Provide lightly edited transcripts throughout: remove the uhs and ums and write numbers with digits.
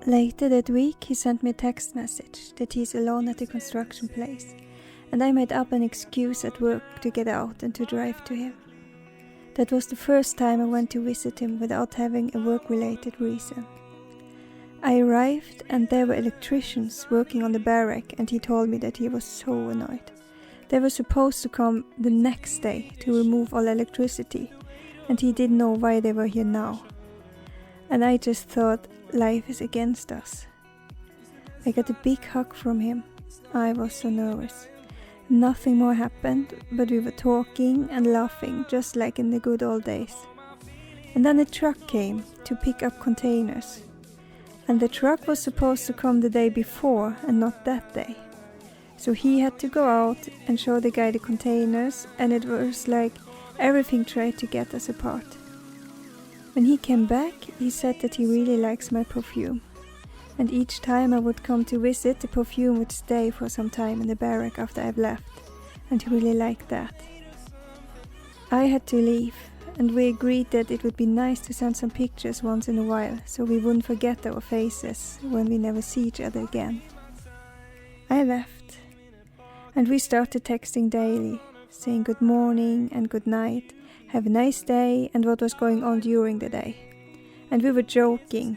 Later that week, he sent me a text message that he's alone at the construction place, and I made up an excuse at work to get out and to drive to him. That was the first time I went to visit him without having a work-related reason. I arrived and there were electricians working on the barrack, and he told me that he was so annoyed. They were supposed to come the next day to remove all electricity, and he didn't know why they were here now. And I just thought, life is against us. I got a big hug from him. I was so nervous. Nothing more happened, but we were talking and laughing just like in the good old days. And then a truck came to pick up containers. And the truck was supposed to come the day before and not that day. So he had to go out and show the guy the containers, and it was like everything tried to get us apart. When he came back, he said that he really likes my perfume. And each time I would come to visit, the perfume would stay for some time in the barrack after I've left, and he really liked that. I had to leave, and we agreed that it would be nice to send some pictures once in a while, so we wouldn't forget our faces when we never see each other again. I left, and we started texting daily, saying good morning and good night, have a nice day, and what was going on during the day. And we were joking,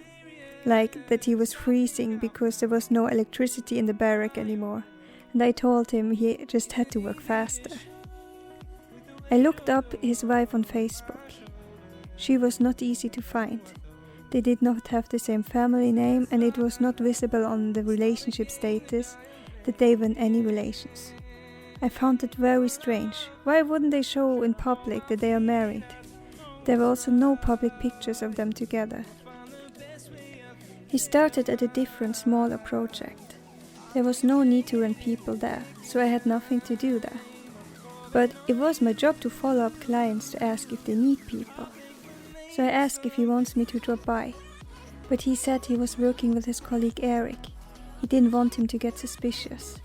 like that he was freezing because there was no electricity in the barrack anymore, and I told him he just had to work faster. I looked up his wife on Facebook. She was not easy to find. They did not have the same family name, and it was not visible on the relationship status that they were in any relations. I found it very strange. Why wouldn't they show in public that they are married? There were also no public pictures of them together. He started at a different, smaller project. There was no need to rent people there, so I had nothing to do there. But it was my job to follow up clients to ask if they need people. So I asked if he wants me to drop by. But he said he was working with his colleague Eric. He didn't want him to get suspicious.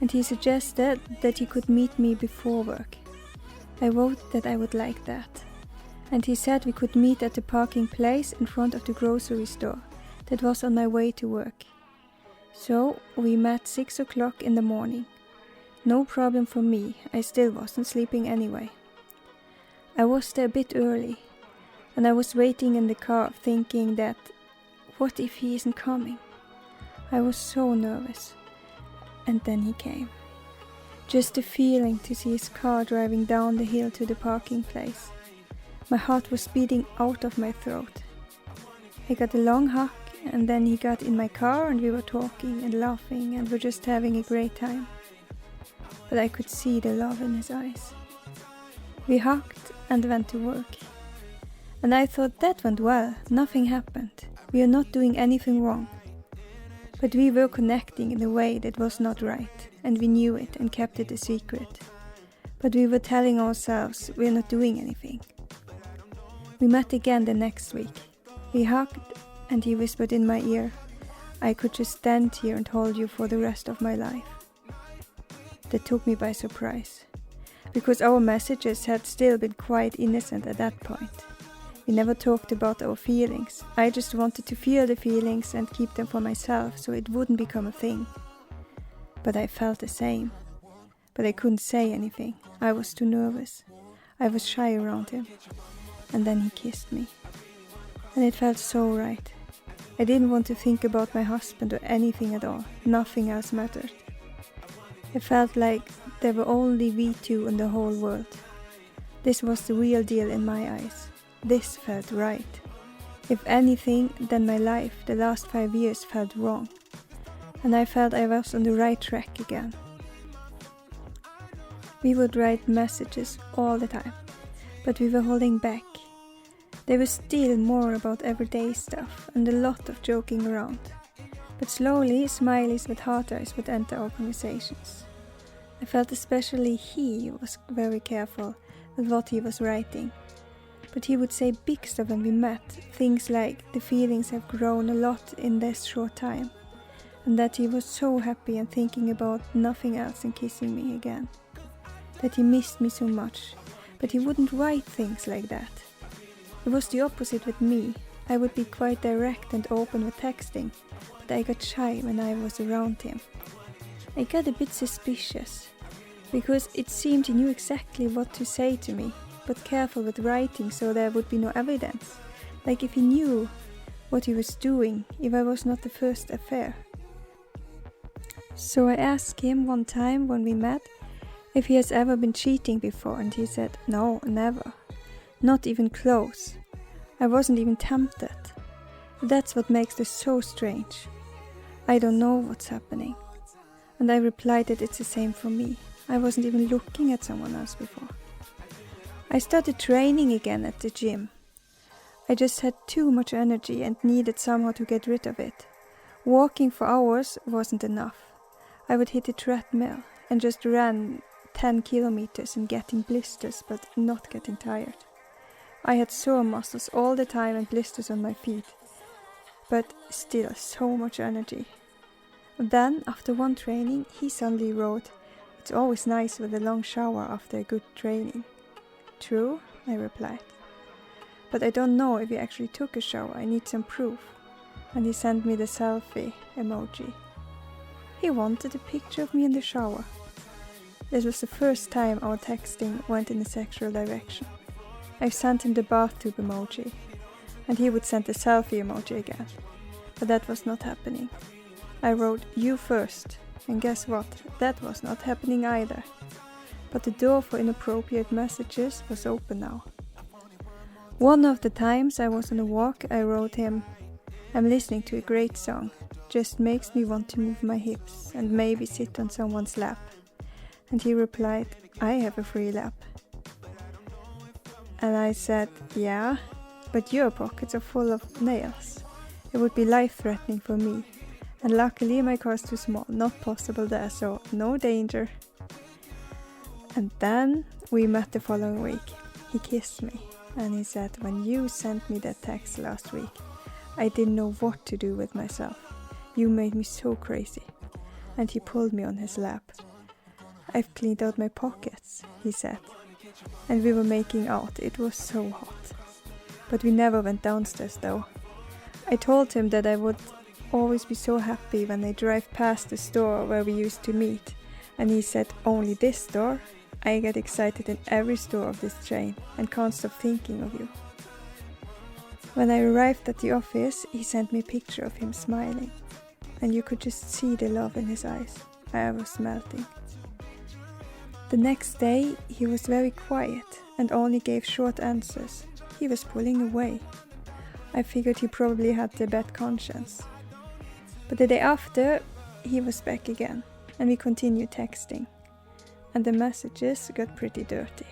And he suggested that he could meet me before work. I wrote that I would like that. And he said we could meet at the parking place in front of the grocery store that was on my way to work. So we met 6 o'clock in the morning. No problem for me, I still wasn't sleeping anyway. I was there a bit early, and I was waiting in the car thinking that, what if he isn't coming? I was so nervous. And then he came. Just the feeling to see his car driving down the hill to the parking place. My heart was beating out of my throat. I got a long hug, and then he got in my car and we were talking and laughing and were just having a great time. But I could see the love in his eyes. We hugged and went to work. And I thought that went well, nothing happened. We are not doing anything wrong. But we were connecting in a way that was not right, and we knew it and kept it a secret. But we were telling ourselves we're not doing anything. We met again the next week. We hugged, and he whispered in my ear, I could just stand here and hold you for the rest of my life. That took me by surprise, because our messages had still been quite innocent at that point. We never talked about our feelings. I just wanted to feel the feelings and keep them for myself so it wouldn't become a thing. But I felt the same. But I couldn't say anything. I was too nervous. I was shy around him. And then he kissed me. And it felt so right. I didn't want to think about my husband or anything at all. Nothing else mattered. It felt like there were only we two in the whole world. This was the real deal in my eyes. This felt right. If anything, then my life, the last 5 years, felt wrong. And I felt I was on the right track again. We would write messages all the time, but we were holding back. There was still more about everyday stuff and a lot of joking around. But slowly, smileys with heart eyes would enter our conversations. I felt especially he was very careful with what he was writing. But he would say big stuff when we met, things like the feelings have grown a lot in this short time, and that he was so happy and thinking about nothing else than kissing me again. That he missed me so much, but he wouldn't write things like that. It was the opposite with me. I would be quite direct and open with texting, but I got shy when I was around him. I got a bit suspicious, because it seemed he knew exactly what to say to me, but careful with writing so there would be no evidence, like if he knew what he was doing, if I was not the first affair. So I asked him one time when we met if he has ever been cheating before, and he said, no, never. Not even close. I wasn't even tempted. That's what makes this so strange. I don't know what's happening. And I replied that it's the same for me. I wasn't even looking at someone else before. I started training again at the gym. I just had too much energy and needed somehow to get rid of it. Walking for hours wasn't enough. I would hit the treadmill and just ran 10 kilometers and getting blisters but not getting tired. I had sore muscles all the time and blisters on my feet, but still so much energy. Then, after one training, he suddenly wrote, "It's always nice with a long shower after a good training." "True," I replied. "But I don't know if you actually took a shower, I need some proof." And he sent me the selfie emoji. He wanted a picture of me in the shower. This was the first time our texting went in a sexual direction. I sent him the bathtub emoji, and he would send the selfie emoji again. But that was not happening. I wrote, "You first," and guess what? That was not happening either. But the door for inappropriate messages was open now. One of the times I was on a walk, I wrote him, "I'm listening to a great song. Just makes me want to move my hips and maybe sit on someone's lap." And he replied, "I have a free lap." And I said, "Yeah, but your pockets are full of nails. It would be life-threatening for me. And luckily my car is too small, not possible there, so no danger." And then we met the following week. He kissed me and he said, "When you sent me that text last week, I didn't know what to do with myself. You made me so crazy." And he pulled me on his lap. "I've cleaned out my pockets," he said. And we were making out. It was so hot. But we never went downstairs though. I told him that I would always be so happy when I drive past the store where we used to meet. And he said, "Only this store? I get excited in every store of this chain and can't stop thinking of you." When I arrived at the office, he sent me a picture of him smiling. And you could just see the love in his eyes. I was melting. The next day, he was very quiet and only gave short answers. He was pulling away. I figured he probably had a bad conscience. But the day after, he was back again, and we continued texting. And the messages got pretty dirty.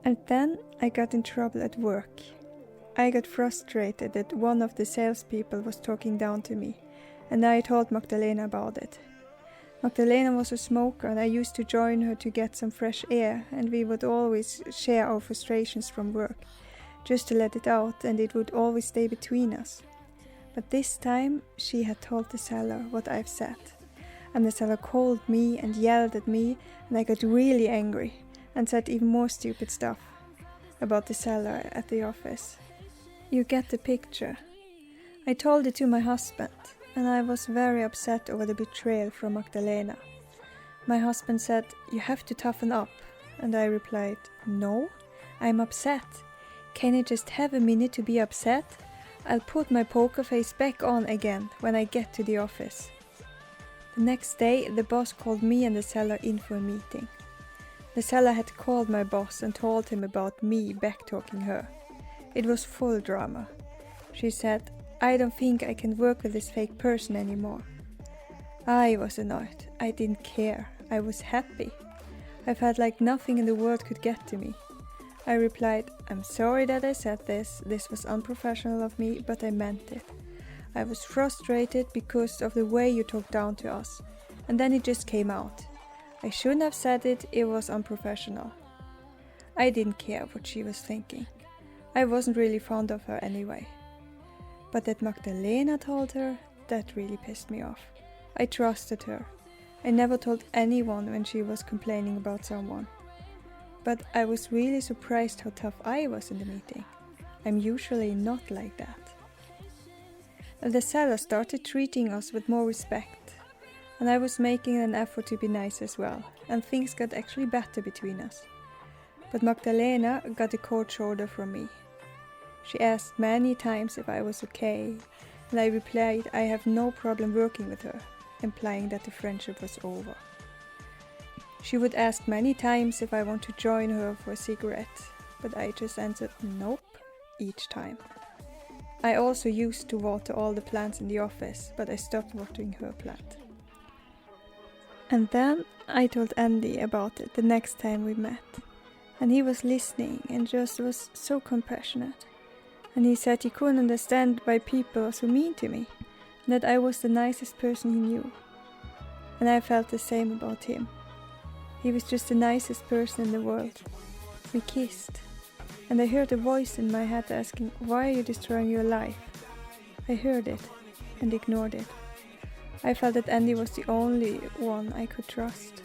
And then I got in trouble at work. I got frustrated that one of the salespeople was talking down to me, and I told Magdalena about it. Magdalena was a smoker, and I used to join her to get some fresh air, and we would always share our frustrations from work, just to let it out, and it would always stay between us. But this time she had told the seller what I've said, and the seller called me and yelled at me, and I got really angry and said even more stupid stuff about the seller at the office. You get the picture. I told it to my husband, and I was very upset over the betrayal from Magdalena. My husband said, "You have to toughen up," and I replied, "No, I'm upset. Can I just have a minute to be upset? I'll put my poker face back on again when I get to the office." The next day, the boss called me and the seller in for a meeting. The seller had called my boss and told him about me backtalking her. It was full drama. She said, "I don't think I can work with this fake person anymore." I was annoyed. I didn't care. I was happy. I felt like nothing in the world could get to me. I replied, "I'm sorry that I said this. This was unprofessional of me, but I meant it. I was frustrated because of the way you talked down to us. And then it just came out. I shouldn't have said it. It was unprofessional." I didn't care what she was thinking. I wasn't really fond of her anyway. But that Magdalena told her, that really pissed me off. I trusted her. I never told anyone when she was complaining about someone. but I was really surprised how tough I was in the meeting. I'm usually not like that. The seller started treating us with more respect, and I was making an effort to be nice as well, and things got actually better between us. But Magdalena got a cold shoulder from me. She asked many times if I was okay, and I replied I have no problem working with her, implying that the friendship was over. She would ask many times if I want to join her for a cigarette, but I just answered nope each time. I also used to water all the plants in the office, but I stopped watering her plant. And then I told Andy about it the next time we met, and he was listening and just was so compassionate. And he said he couldn't understand why people were so mean to me, and that I was the nicest person he knew. And I felt the same about him. He was just the nicest person in the world. We kissed, and I heard a voice in my head asking, "Why are you destroying your life?" I heard it and ignored it. I felt that Andy was the only one I could trust.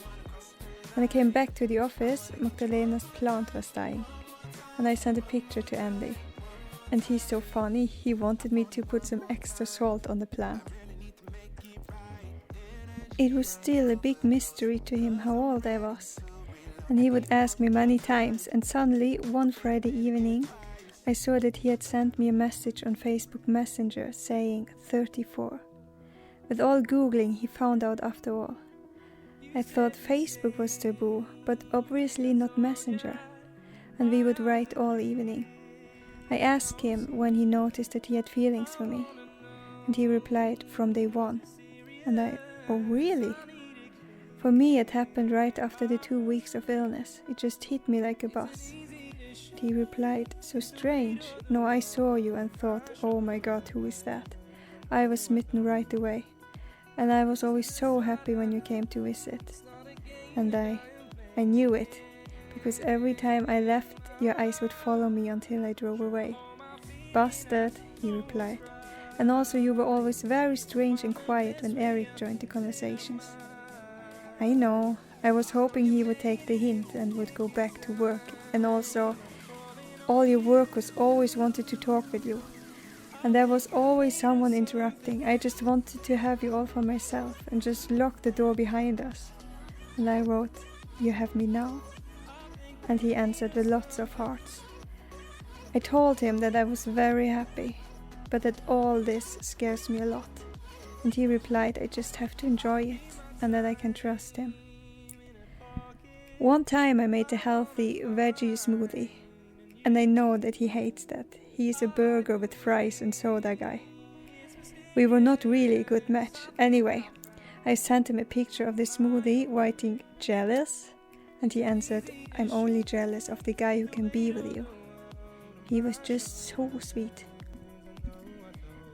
When I came back to the office, Magdalena's plant was dying, and I sent a picture to Andy. And he's so funny, he wanted me to put some extra salt on the plant. It was still a big mystery to him how old I was, and he would ask me many times, and suddenly, one Friday evening, I saw that he had sent me a message on Facebook Messenger saying 34. With all Googling, he found out after all. I thought Facebook was taboo, but obviously not Messenger, and we would write all evening. I asked him when he noticed that he had feelings for me, and he replied, "From day one." And oh really? For me it happened right after the 2 weeks of illness. It just hit me like a bus. And he replied, "So strange. No, I saw you and thought, oh my god, who is that?" I was smitten right away, and I was always so happy when you came to visit. And I knew it, because every time I left, your eyes would follow me until I drove away. "Busted," he replied. "And also you were always very strange and quiet when Eric joined the conversations." I know, I was hoping he would take the hint and would go back to work. And also, all your workers always wanted to talk with you. And there was always someone interrupting. I just wanted to have you all for myself and just lock the door behind us. And I wrote, "You have me now." And he answered with lots of hearts. I told him that I was very happy, but that all this scares me a lot. And he replied, "I just have to enjoy it, and that I can trust him." One time I made a healthy veggie smoothie, and I know that he hates that. He is a burger with fries and soda guy. We were not really a good match. Anyway, I sent him a picture of the smoothie writing "jealous," and he answered, "I'm only jealous of the guy who can be with you." He was just so sweet.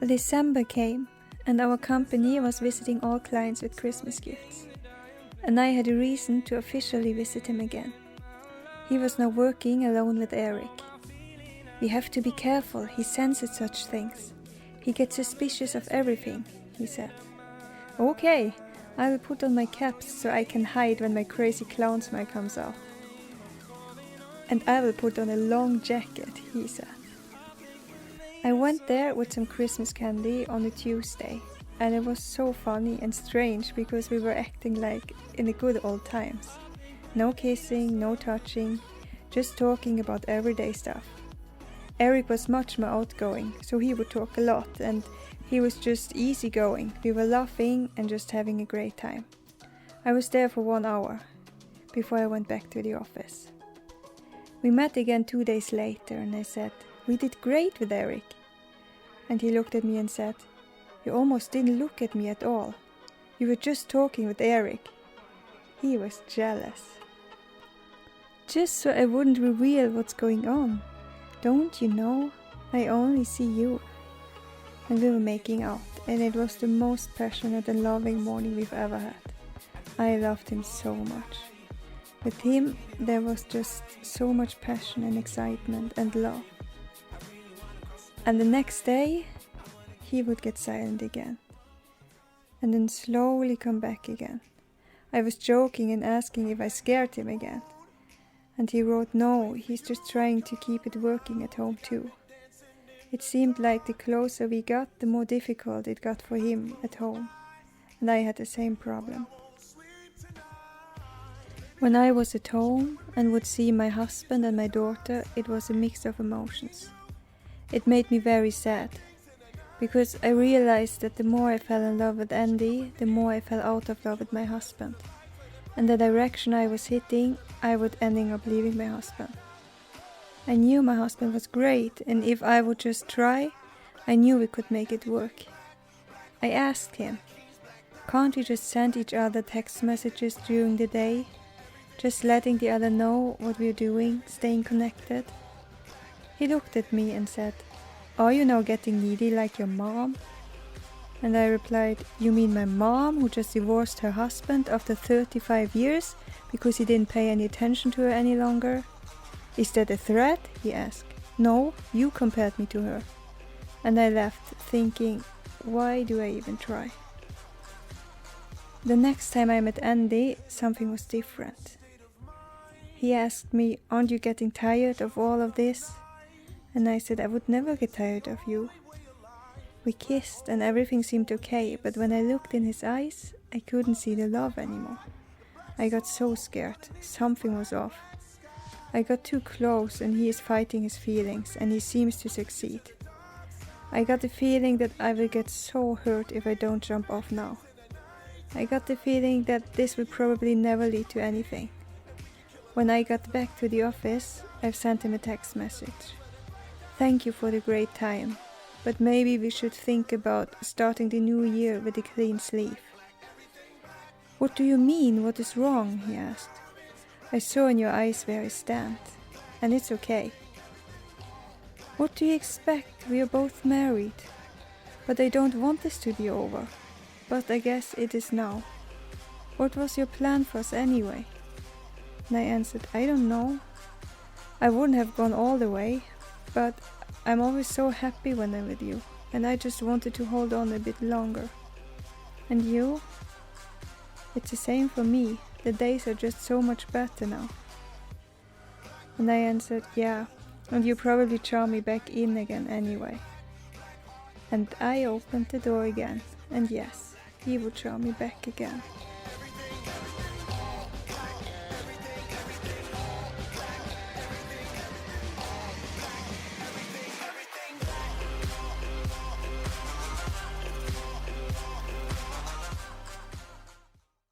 December came, and our company was visiting all clients with Christmas gifts. And I had a reason to officially visit him again. He was now working alone with Eric. "We have to be careful, he senses such things. He gets suspicious of everything," he said. "Okay, I will put on my caps so I can hide when my crazy clown smile comes out. And I will put on a long jacket," he said. I went there with some Christmas candy on a Tuesday, and it was so funny and strange because we were acting like in the good old times. No kissing, no touching, just talking about everyday stuff. Eric was much more outgoing, so he would talk a lot, and he was just easygoing. We were laughing and just having a great time. I was there for 1 hour before I went back to the office. We met again 2 days later, and I said, "We did great with Eric." And he looked at me and said, "You almost didn't look at me at all. You were just talking with Eric." He was jealous. Just so I wouldn't reveal what's going on. Don't you know? I only see you. And we were making out, and it was the most passionate and loving morning we've ever had. I loved him so much. With him, there was just so much passion and excitement and love. And the next day, he would get silent again, and then slowly come back again. I was joking and asking if I scared him again. And he wrote, no, he's just trying to keep it working at home too. It seemed like the closer we got, the more difficult it got for him at home. And I had the same problem. When I was at home and would see my husband and my daughter, it was a mix of emotions. It made me very sad, because I realized that the more I fell in love with Andy, the more I fell out of love with my husband. And the direction I was hitting, I would ending up leaving my husband. I knew my husband was great, and if I would just try, I knew we could make it work. I asked him, can't we just send each other text messages during the day? Just letting the other know what we're doing, staying connected? He looked at me and said, are you now getting needy like your mom? And I replied, you mean my mom who just divorced her husband after 35 years because he didn't pay any attention to her any longer? Is that a threat? He asked. No, you compared me to her. And I left thinking, why do I even try? The next time I met Andy, something was different. He asked me, aren't you getting tired of all of this? And I said, I would never get tired of you. We kissed and everything seemed okay, but when I looked in his eyes, I couldn't see the love anymore. I got so scared. Something was off. I got too close and he is fighting his feelings and he seems to succeed. I got the feeling that I will get so hurt if I don't jump off now. I got the feeling that this will probably never lead to anything. When I got back to the office, I've sent him a text message. Thank you for the great time, but maybe we should think about starting the new year with a clean sleeve. What do you mean? What is wrong? He asked. I saw in your eyes where I stand, and it's okay. What do you expect? We are both married. But I don't want this to be over. But I guess it is now. What was your plan for us anyway? And I answered, I don't know. I wouldn't have gone all the way, but I'm always so happy when I'm with you, and I just wanted to hold on a bit longer. And you? It's the same for me. The days are just so much better now. And I answered, yeah, and you probably charm me back in again anyway. And I opened the door again, and yes, he would charm me back again.